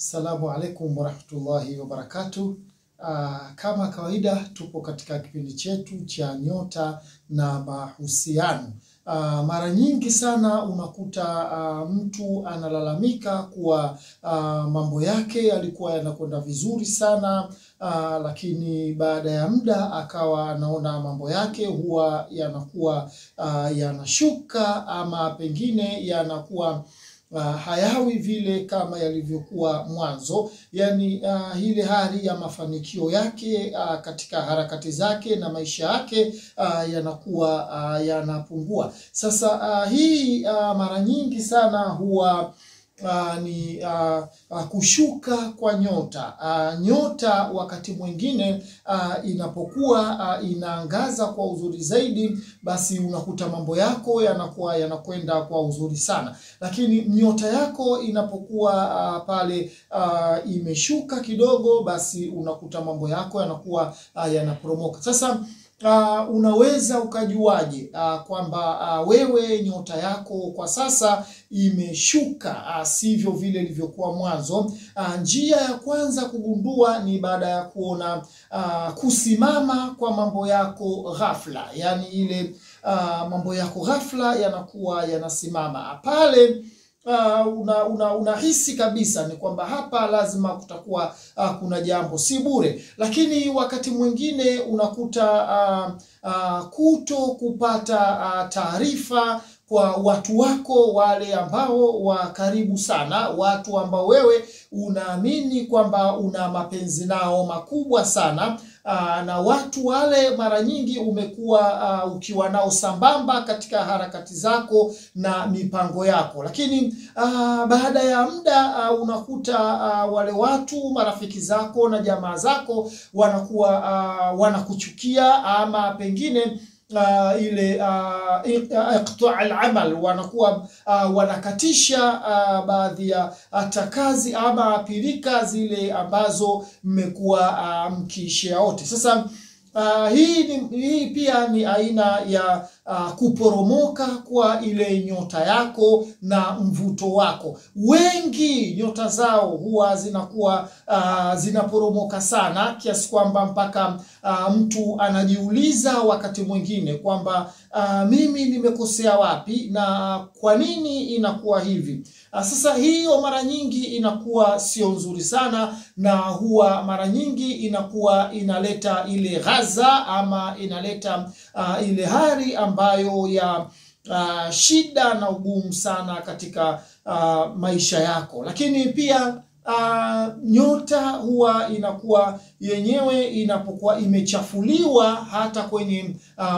Assalamu alaikum warahmatullahi wabarakatuh. Kama kawaida tupo katika kipindi chetu cha nyota na mahusiano. Mara nyingi sana unakuta mtu analalamika kuwa mambo yake yalikuwa yanakwenda vizuri sana, lakini baada ya muda akawa anaona mambo yake huwa yanakuwa yanashuka, ama pengine yanakuwa hayawi vile kama yalivyokuwa mwanzo. Yani ile hali ya mafanikio yake katika harakati zake na maisha yake yanakuwa yanapungua. Sasa hii mara nyingi sana huwa ni kushuka kwa nyota. Nyota wakati mwingine inapokuwa inaangaza kwa uzuri zaidi, basi unakuta mambo yako yanakuwa yanakwenda kwa uzuri sana. Lakini nyota yako inapokuwa pale imeshuka kidogo, basi unakuta mambo yako yanakuwa yanaporomoka. Sasa unaweza ukajuaje kwamba wewe nyota yako kwa sasa imeshuka sivyo vile ilivyokuwa mwanzo? Njia ya kwanza kugundua ni baada ya kuona kusimama kwa mambo yako ghafla. Yani ile mambo yako ghafla yanakuwa yanasimama pale. Unahisi kabisa ni kwamba hapa lazima kutakuwa kuna jambo, si bure. Lakini wakati mwingine unakuta kuto kupata taarifa kwa watu wako wale ambao wa karibu sana, watu ambao wewe unaamini kwamba una mapenzi nao makubwa sana, na watu wale mara nyingi umekuwa ukiwa nao sambamba katika harakati zako na mipango yako. Lakini baada ya muda unakuta wale watu, marafiki zako na jamaa zako, wanakuwa wanakuchukia, ama pengine ile iqta' al-amal, wanakuwa wanakatisha baadhi ya kazi ama pilika zile ambazo mmekuwa mkiishia wote. Sasa hii pia ni aina ya kuporomoka kwa ile nyota yako na mvuto wako. Wengi nyota zao huwa zinakuwa zinaporomoka sana, kiasi kwamba mpaka mtu anajiuliza wakati mwingine kwamba mimi nimekosea wapi na kwa nini inakuwa hivi? Sasa hiyo mara nyingi inakuwa sio nzuri sana, na huwa mara nyingi inakuwa inaleta ile ghaza, ama inaleta ile hali ambayo ya shida na ugumu sana katika maisha yako. Lakini pia nyota huwa inakuwa yenyewe inapokuwa imechafuliwa hata kwenye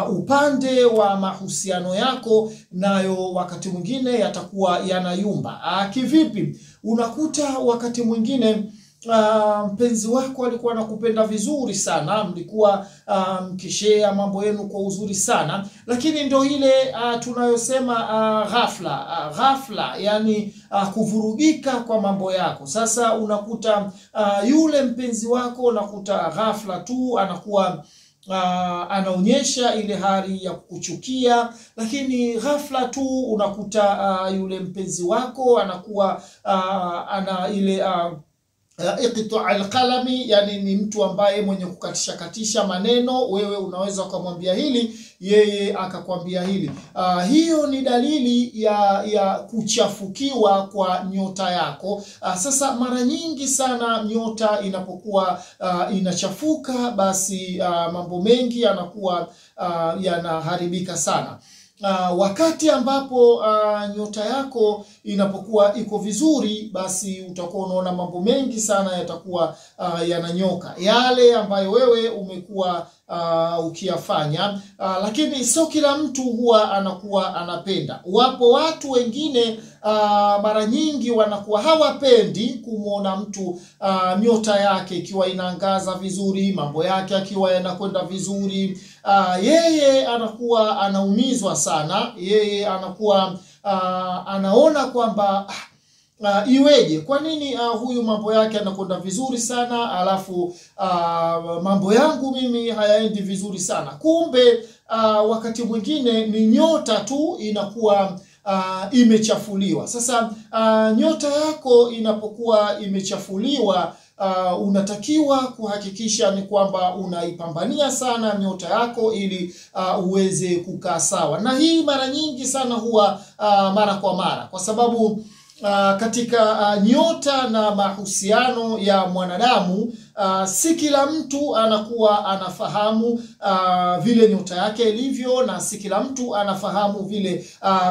upande wa mahusiano yako, nayo wakati mwingine yatakuwa yanayumba. Kivipi? Unakuta wakati mwingine mpenzi wako alikuwa anakupenda vizuri sana, mlikuwa mkishare mambo yenu kwa uzuri sana, lakini ndo ile tunayosema ghafla, yani kuvurugika kwa mambo yako. Sasa unakuta yule mpenzi wako, unakuta ghafla tu anakuwa anaonyesha ile hali ya kukuchukia, lakini ghafla tu unakuta yule mpenzi wako anakuwa ana ile iqta' al-qalami, yani ni mtu ambaye mwenye kukatisha maneno. Wewe unaweza ukamwambia hili, yeye akakwambia hili. Hiyo ni dalili ya kuchafukiwa kwa nyota yako. Sasa mara nyingi sana nyota inapokuwa inachafuka, basi mambo mengi yanakuwa yanaharibika sana. Wakati ambapo nyota yako inapokuwa iko vizuri, basi utakuwa unaona mambo mengi sana yatakuwa yananyoka, yale ambayo wewe umekuwa ukiyafanya. Lakini sio kila mtu huwa anakuwa anapenda. Wapo watu wengine mara nyingi wanakuwa hawapendi kumuona mtu nyota yake ikiwa inaangaza vizuri, mambo yake akiwa yanakwenda vizuri. Yeye anakuwa anaumizwa sana, yeye anakuwa anaona kwamba iweje, kwa nini huyu mambo yake anakwenda vizuri sana, alafu mambo yangu mimi hayaendi vizuri sana? Kumbe wakati mwingine ni nyota tu inakuwa imechafuliwa. Sasa nyota yako inapokuwa imechafuliwa, unatakiwa kuhakikisha ni kwamba unaipambania sana nyota yako ili uweze kukaa sawa. Na hii mara nyingi sana huwa mara kwa mara, kwa sababu katika nyota na mahusiano ya mwanadamu, si kila mtu anakuwa anafahamu vile nyota yake ilivyo, na si kila mtu anafahamu vile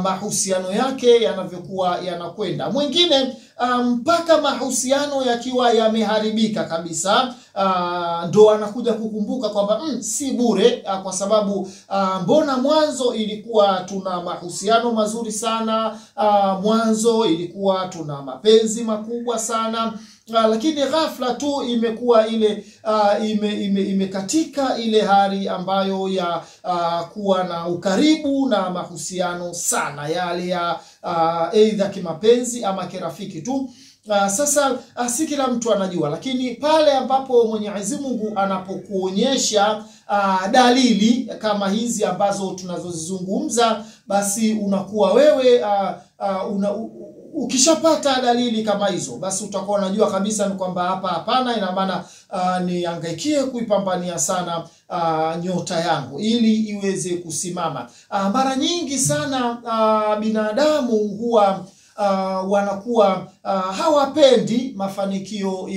mahusiano yake yanavyokuwa yanakwenda. Mwingine mpaka mahusiano yakiwa yameharibika kabisa, ndo anakuja kukumbuka kwamba si bure, kwa sababu mbona mwanzo ilikuwa tuna mahusiano mazuri sana, mwanzo ilikuwa tuna mapenzi makubwa sana, lakini ghafla tu imekuwa ile imekatika ile hali ambayo ya kuwa na ukaribu na mahusiano sana, yale ya aidha kimapenzi ama kirafiki tu. Sasa si kila mtu anajua, lakini pale ambapo Mwenyezi Mungu anapokuonyesha dalili kama hizi ambazo tunazozizungumza, basi unakuwa wewe ukishapata dalili kama hizo, basi utakuwa unajua kabisa ni kwamba hapa hapana, ina maana niangaikie kuipambania sana nyota yangu ili iweze kusimama. Mara nyingi sana binadamu huwa wanakuwa hawapendi mafanikio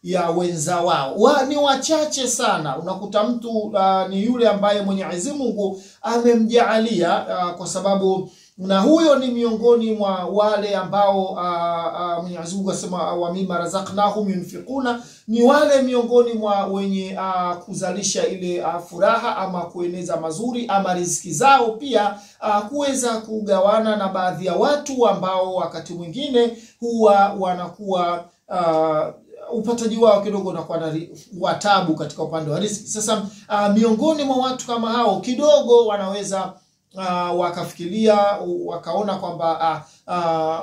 ya wenza wao. Ni wachache sana unakuta mtu ni yule ambaye Mwenyezi Mungu amemjaalia, kwa sababu na huyo ni miongoni mwa wale ambao Mwenyezi Mungu asema wa mimma razaqnahum yunfiquna, ni wale miongoni mwa wenye kuzalisha ile furaha ama kueneza mazuri ama riziki zao, pia kuweza kugawana na baadhi ya watu ambao wakati mwingine huwa wanakuwa upataji wao kidogo unakuwa na watabu katika upande wa riziki. Sasa miongoni mwa watu kama hao kidogo wanaweza wakafikiria wakaona kwamba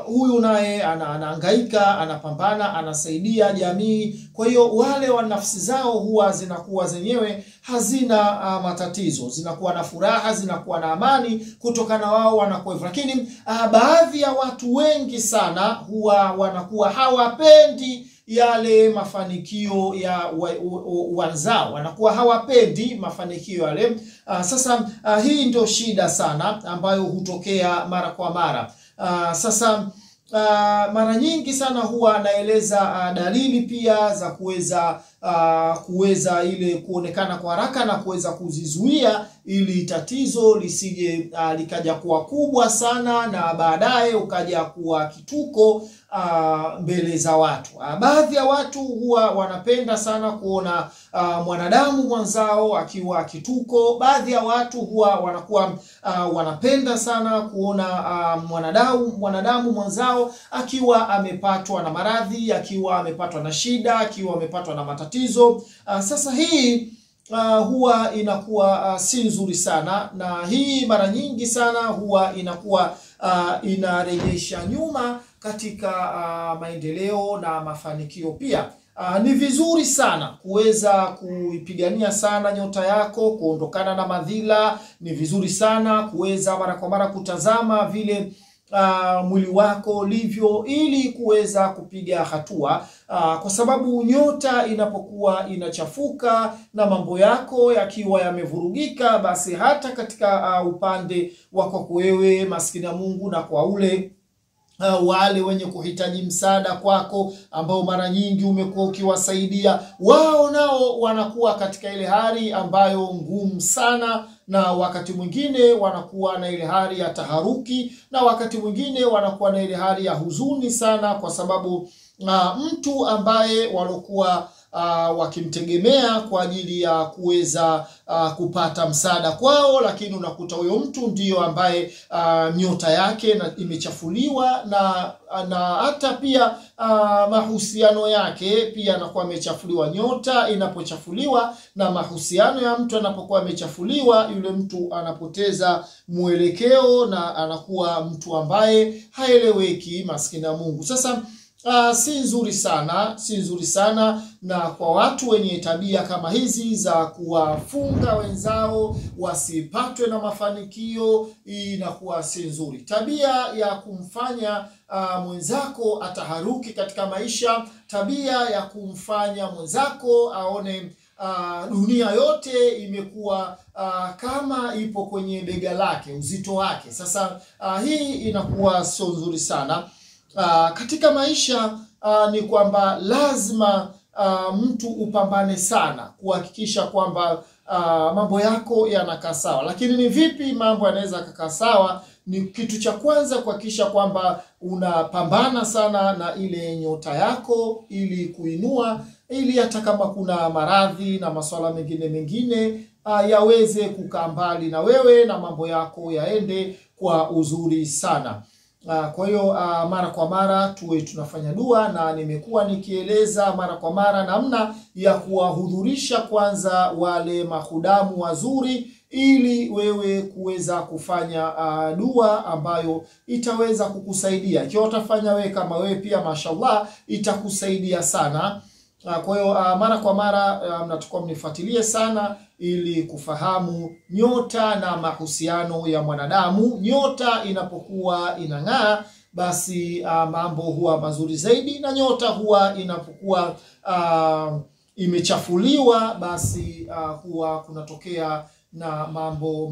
huyu naye anahangaika, anapambana, anasaidia jamii, kwa hiyo wale wa nafsi zao huwa zinakuwa zenyewe hazina matatizo, zinakuwa na furaha, zinakuwa na amani kutokana wao wanakuwa hivyo. Lakini baadhi ya watu wengi sana huwa wanakuwa hawapendi yale mafanikio ya wanzao, wanakuwa hawapendi mafanikio yale. Sasa hii ndio shida sana ambayo hutokea mara kwa mara. Sasa mara nyingi sana huwa naeleza dalili pia za kuweza ile kuonekana kwa haraka na kuweza kuzizuia ili tatizo lisije likaja kuwa kubwa sana na baadaye ukaja kuwa kituko mbele za watu. Baadhi ya watu huwa wanapenda sana kuona mwanadamu mwanzao akiwa kituko. Baadhi ya watu huwa wanakuwa wanapenda sana kuona mwanadamu mwanzao akiwa amepatwa na maradhi, akiwa amepatwa na shida, akiwa amepatwa na matatizo. Sasa hii huwa inakuwa si nzuri sana, na hii mara nyingi sana huwa inakuwa inarejesha nyuma katika maendeleo na mafanikio pia. Ni vizuri sana kuweza kuipigania sana nyota yako kuondokana na madhila. Ni vizuri sana kuweza mara kwa mara kutazama vile mwili wako livyo ili kuweza kupiga hatua, kwa sababu nyota inapokuwa inachafuka na mambo yako yakiwa yamevurugika, basi hata katika upande wako wewe maskini ya Mungu na kwa wale wenye kuhitaji msaada kwako ambao mara nyingi umekuwa ukiwasaidia, wao nao wanakuwa katika ile hali ambayo ngumu sana, na wakati mwingine wanakuwa na ile hali ya taharuki, na wakati mwingine wanakuwa na ile hali ya huzuni sana, kwa sababu mtu ambaye walokuwa wakimtegemea kwa ajili ya kuweza kupata msaada kwao, lakini unakuta huyo mtu ndiyo ambaye nyota yake imechafuliwa na hata pia mahusiano yake pia anakuwa amechafuliwa. Nyota inapochafuliwa na mahusiano ya mtu anapokuwa amechafuliwa, yule mtu anapoteza mwelekeo na anakuwa mtu ambaye haeleweki, maskini ya Mungu. Sasa Si nzuri sana, si nzuri sana, na kwa watu wenye tabia kama hizi za kuwafunga wenzao wasipatwe na mafanikio, inakuwa si nzuri. Tabia ya kumfanya mwenzako ataharuki katika maisha, tabia ya kumfanya mwenzako aone dunia yote imekuwa kama ipo kwenye bega lake, uzito wake. Sasa hii inakuwa sio nzuri sana. Katika maisha ni kwamba lazima mtu upambane sana kuhakikisha kwamba mambo yako yanakaa sawa. Lakini ni vipi mambo yanaweza kukaa sawa? Ni kitu cha kwanza kuhakikisha kwamba unapambana sana na ile nyota yako ili kuinua, ili hata kama kuna maradhi na masuala mengine yaweze kukaa mbali na wewe na mambo yako yaende kwa uzuri sana. Kwa hiyo mara kwa mara tuwe tunafanya dua, na nimekuwa nikieleza mara kwa mara namna ya kuwahudhurisha kwanza wale mahudamu wazuri, ili wewe kuweza kufanya dua ambayo itaweza kukusaidia. Ikiwa utafanya wewe kama wewe pia, mashallah, itakusaidia sana. Kwa hiyo mara kwa mara mnatakiwa mnifuatilie sana ili kufahamu nyota na mahusiano ya mwanadamu. Nyota inapokuwa inang'aa, basi mambo huwa mazuri zaidi, na nyota huwa inapokuwa imechafuliwa, basi huwa kunatokea na mambo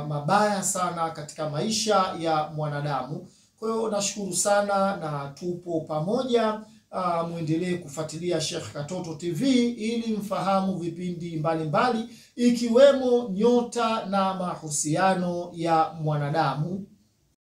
mabaya sana katika maisha ya mwanadamu. Kwa hiyo nashukuru sana, na tupo pamoja. Muendelee kufuatilia Sheikh Katoto TV ili mfahamu vipindi mbalimbali ikiwemo nyota na mahusiano ya mwanadamu.